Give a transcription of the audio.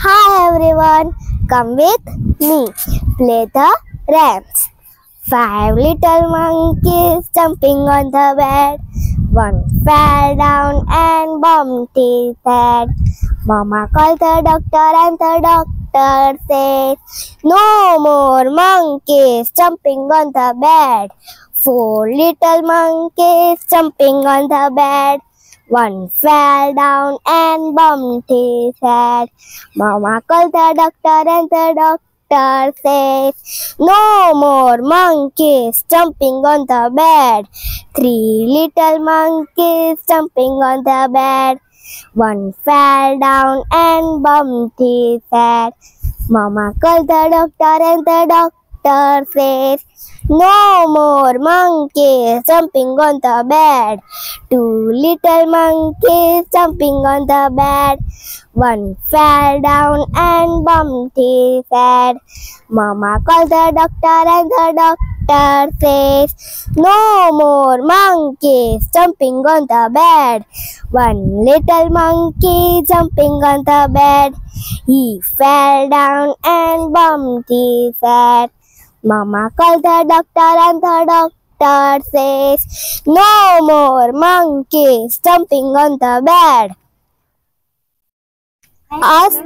Hi everyone, come with me, play the rhymes. Five little monkeys jumping on the bed. One fell down and bumped his head. Mama called the doctor and the doctor said, no more monkeys jumping on the bed. Four little monkeys jumping on the bed. One fell down and bumped his head. Mama called the doctor and the doctor says, no more monkeys jumping on the bed. Three little monkeys jumping on the bed. One fell down and bumped his head. Mama called the doctor and the doctor says, no more monkeys jumping on the bed. Two little monkeys jumping on the bed. One fell down and bumped his head. Mama called the doctor and the doctor says, no more monkeys jumping on the bed. One little monkey jumping on the bed. He fell down and bumped his head. Mama called the doctor and the doctor says, no more monkeys jumping on the bed. Ask